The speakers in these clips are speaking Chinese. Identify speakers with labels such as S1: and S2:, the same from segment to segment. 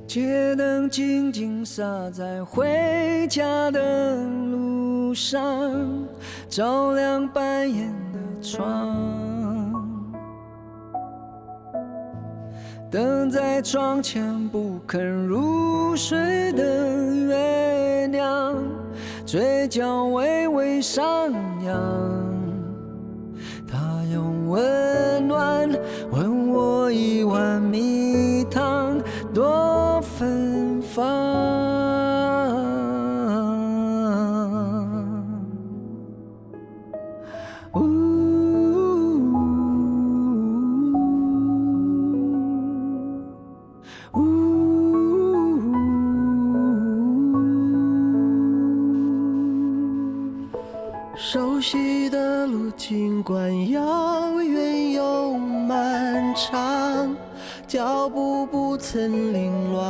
S1: 街灯静静洒在回家的路上，照亮半掩的窗。等在窗前不肯入睡的月亮，嘴角微微上扬。他用温暖问我一碗蜜汤多芬芳。
S2: 熟悉的路，尽管遥远又漫长，脚步不曾凌乱。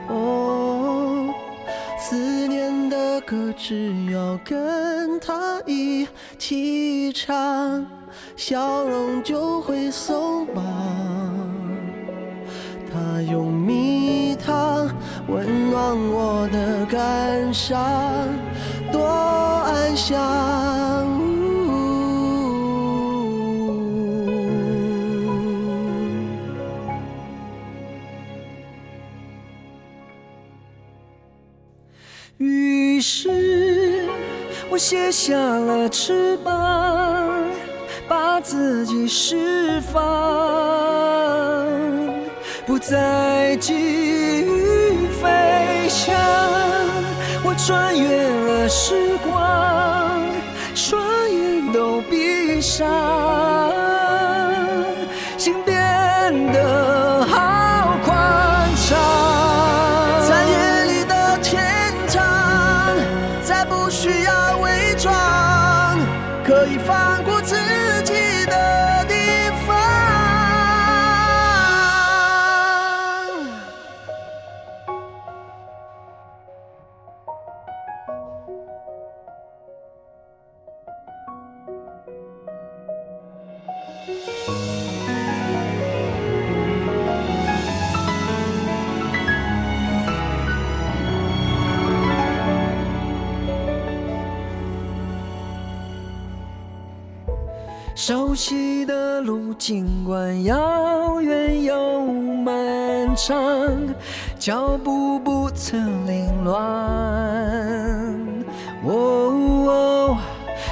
S2: 哦，思念的歌，只要跟他一起唱，笑容就会松绑。他用蜜糖温暖我的感伤，多安详。
S1: 于是我卸下了翅膀，把自己释放，不再急于飞翔。我穿越了时光，双眼都闭上，心变得好宽敞。
S2: 在夜里的天堂，再不需要伪装，可以放过自己的地方。
S1: 熟悉的路，尽管遥远又漫长，脚步不曾凌乱。哦，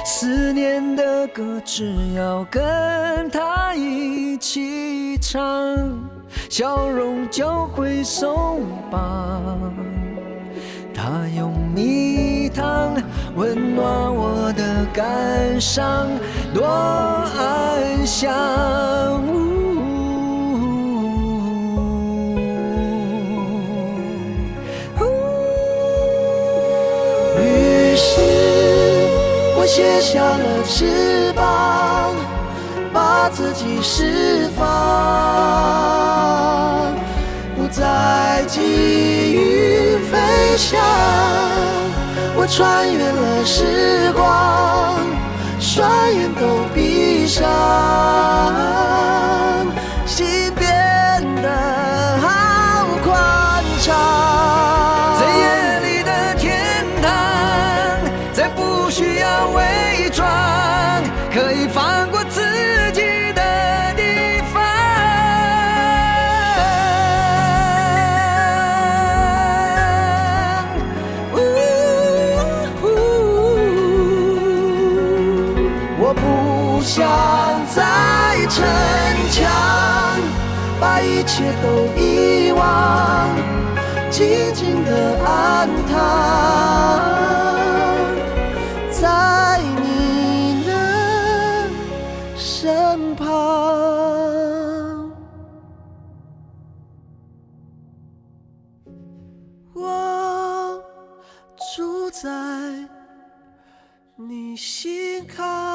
S1: 思念的歌，只要跟他一起唱，笑容就会松绑。他用蜜糖温暖我的感伤，多安详。
S2: 于是我卸下了翅膀，把自己释放，不再急于飞翔。我穿越了时光，双眼都闭上，心变得好宽敞。
S1: 在夜里的天堂，再不需要伪装，可以放过自己的地方。
S2: 我不想再逞强，把一切都遗忘，静静地安躺在你的身旁。我住在你心坎。